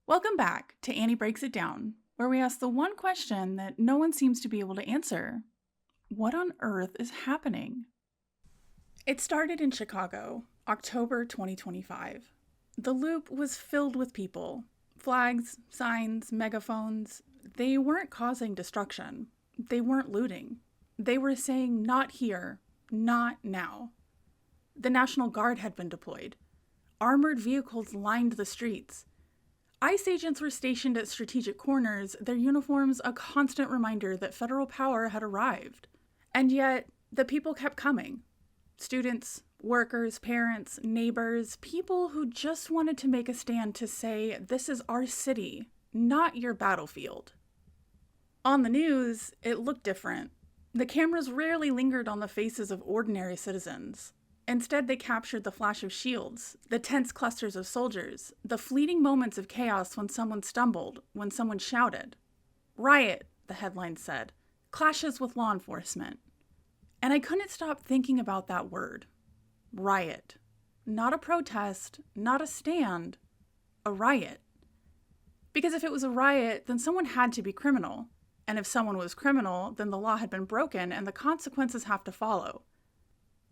Welcome back to Annie Breaks It Down, where we ask the one question that no one seems to be able to answer. What on earth is happening? It started in Chicago, October 2025. The loop was filled with people. Flags, signs, megaphones. They weren't causing destruction. They weren't looting. They were saying, not here, not now. The National Guard had been deployed. Armored vehicles lined the streets. ICE agents were stationed at strategic corners, their uniforms a constant reminder that federal power had arrived. And yet, the people kept coming. Students, workers, parents, neighbors, people who just wanted to make a stand to say, this is our city, not your battlefield. On the news, it looked different. The cameras rarely lingered on the faces of ordinary citizens. Instead, they captured the flash of shields, the tense clusters of soldiers, the fleeting moments of chaos when someone stumbled, when someone shouted. Riot, the headline said, clashes with law enforcement. And I couldn't stop thinking about that word. Riot. Not a protest, not a stand, a riot. Because if it was a riot, then someone had to be criminal. And if someone was criminal, then the law had been broken and the consequences have to follow.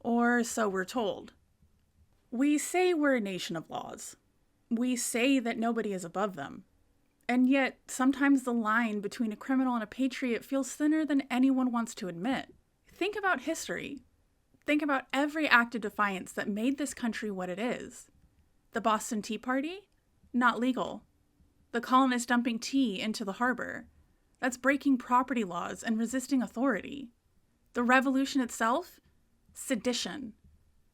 Or so we're told. We say we're a nation of laws. We say that nobody is above them. And yet, sometimes the line between a criminal and a patriot feels thinner than anyone wants to admit. Think about history. Think about every act of defiance that made this country what it is. The Boston Tea Party? Not legal. The colonists dumping tea into the harbor? That's breaking property laws and resisting authority. The revolution itself? Sedition.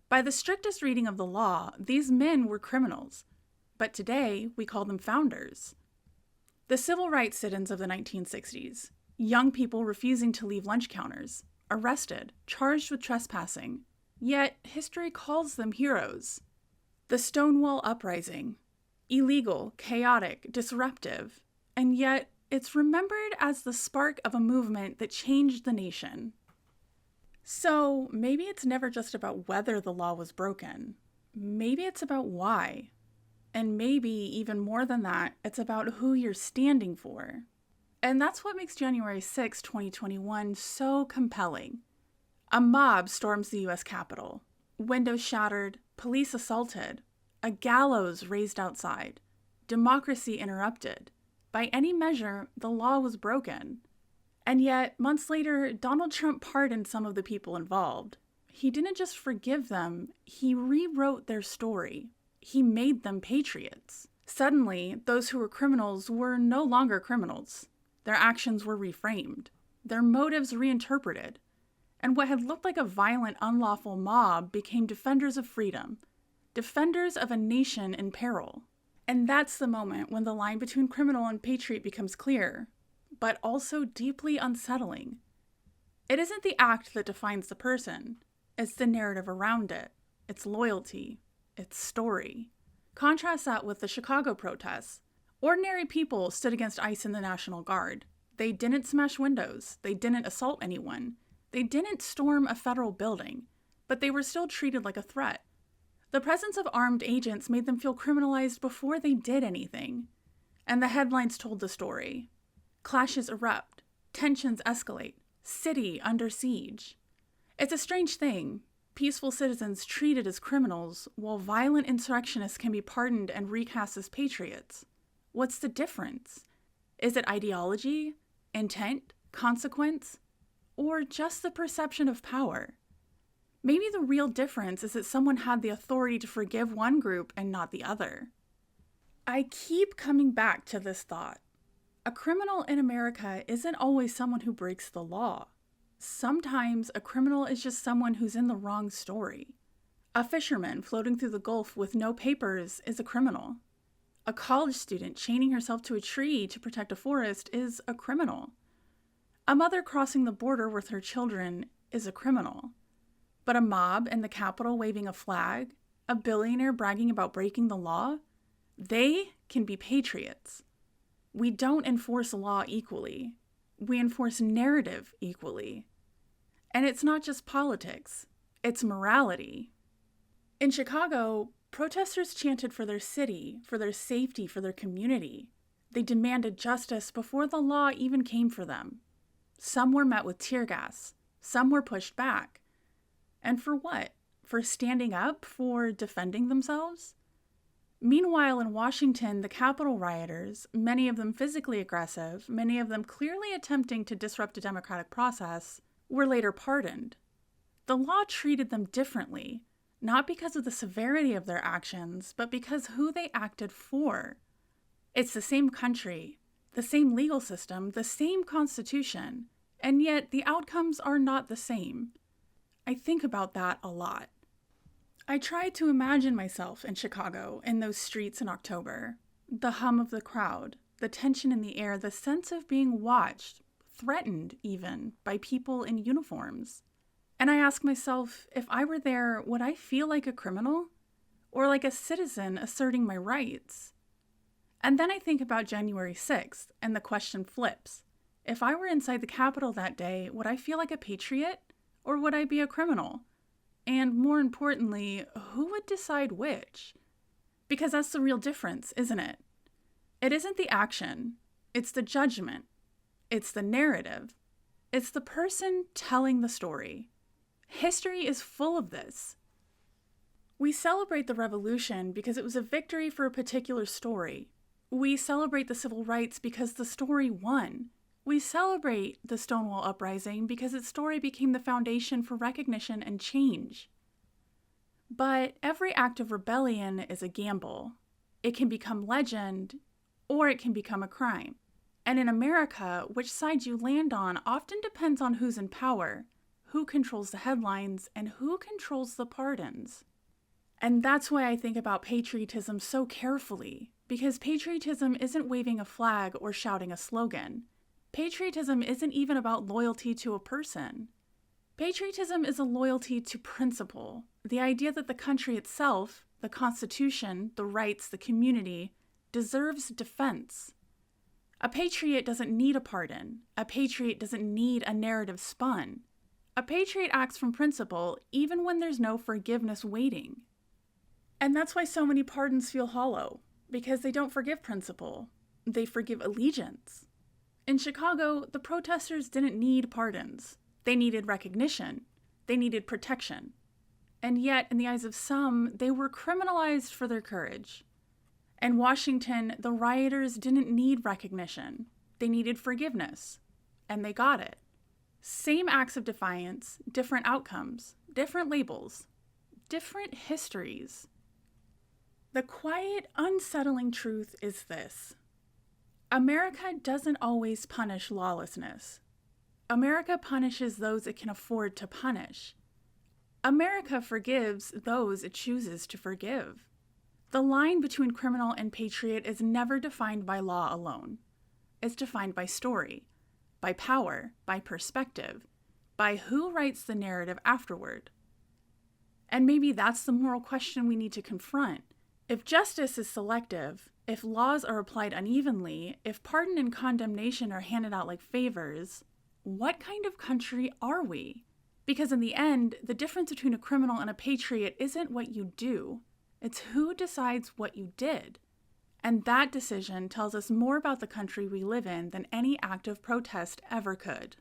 By the strictest reading of the law, these men were criminals, but today we call them founders. The civil rights sit-ins of the 1960s, young people refusing to leave lunch counters, arrested, charged with trespassing, yet history calls them heroes. The Stonewall Uprising, illegal, chaotic, disruptive, and yet it's remembered as the spark of a movement that changed the nation. So maybe it's never just about whether the law was broken. Maybe it's about why. And maybe even more than that, it's about who you're standing for. And that's what makes January 6, 2021 so compelling. A mob storms the US Capitol. Windows shattered, police assaulted, a gallows raised outside, democracy interrupted. By any measure, the law was broken. And yet, months later, Donald Trump pardoned some of the people involved. He didn't just forgive them, he rewrote their story. He made them patriots. Suddenly, those who were criminals were no longer criminals. Their actions were reframed, their motives reinterpreted, and what had looked like a violent, unlawful mob became defenders of freedom, defenders of a nation in peril. And that's the moment when the line between criminal and patriot becomes clear, but also deeply unsettling. It isn't the act that defines the person, it's the narrative around it, its loyalty, its story. Contrast that with the Chicago protests. Ordinary people stood against ICE and the National Guard. They didn't smash windows, they didn't assault anyone, they didn't storm a federal building, but they were still treated like a threat. The presence of armed agents made them feel criminalized before they did anything. And the headlines told the story. Clashes erupt, tensions escalate, city under siege. It's a strange thing. Peaceful citizens treated as criminals, while violent insurrectionists can be pardoned and recast as patriots. What's the difference? Is it ideology, intent, consequence, or just the perception of power? Maybe the real difference is that someone had the authority to forgive one group and not the other. I keep coming back to this thought. A criminal in America isn't always someone who breaks the law. Sometimes a criminal is just someone who's in the wrong story. A fisherman floating through the Gulf with no papers is a criminal. A college student chaining herself to a tree to protect a forest is a criminal. A mother crossing the border with her children is a criminal. But a mob in the Capitol waving a flag, a billionaire bragging about breaking the law, they can be patriots. We don't enforce law equally. We enforce narrative equally. And it's not just politics, it's morality. In Chicago, Protesters chanted for their city, for their safety, for their community. They demanded justice before the law even came for them. Some were met with tear gas. Some were pushed back. And for what? For standing up? For defending themselves? Meanwhile, in Washington, the Capitol rioters, many of them physically aggressive, many of them clearly attempting to disrupt a democratic process, were later pardoned. The law treated them differently, not because of the severity of their actions, but because who they acted for. It's the same country, the same legal system, the same constitution, and yet the outcomes are not the same. I think about that a lot. I try to imagine myself in Chicago, in those streets in October. The hum of the crowd, the tension in the air, the sense of being watched, threatened even, by people in uniforms. And I ask myself, if I were there, would I feel like a criminal? Or like a citizen asserting my rights? And then I think about January 6th, and the question flips. If I were inside the Capitol that day, would I feel like a patriot? Or would I be a criminal? And more importantly, who would decide which? Because that's the real difference, isn't it? It isn't the action, it's the judgment, it's the narrative, it's the person telling the story. History is full of this. We celebrate the revolution because it was a victory for a particular story. We celebrate the civil rights because the story won. We celebrate the Stonewall Uprising because its story became the foundation for recognition and change. But every act of rebellion is a gamble. It can become legend, or it can become a crime. And in America, which side you land on often depends on who's in power, who controls the headlines, and who controls the pardons. And that's why I think about patriotism so carefully, because patriotism isn't waving a flag or shouting a slogan. Patriotism isn't even about loyalty to a person. Patriotism is a loyalty to principle, the idea that the country itself, the Constitution, the rights, the community, deserves defense. A patriot doesn't need a pardon. A patriot doesn't need a narrative spun. A patriot acts from principle even when there's no forgiveness waiting. And that's why so many pardons feel hollow, because they don't forgive principle. They forgive allegiance. In Chicago, the protesters didn't need pardons. They needed recognition. They needed protection. And yet, in the eyes of some, they were criminalized for their courage. In Washington, the rioters didn't need recognition. They needed forgiveness. And they got it. Same acts of defiance, different outcomes, different labels, different histories. The quiet, unsettling truth is this. America doesn't always punish lawlessness. America punishes those it can afford to punish. America forgives those it chooses to forgive. The line between criminal and patriot is never defined by law alone. It's defined by story, by power, by perspective, by who writes the narrative afterward. And maybe that's the moral question we need to confront. If justice is selective, if laws are applied unevenly, if pardon and condemnation are handed out like favors, what kind of country are we? Because in the end, the difference between a criminal and a patriot isn't what you do. It's who decides what you did. And that decision tells us more about the country we live in than any act of protest ever could.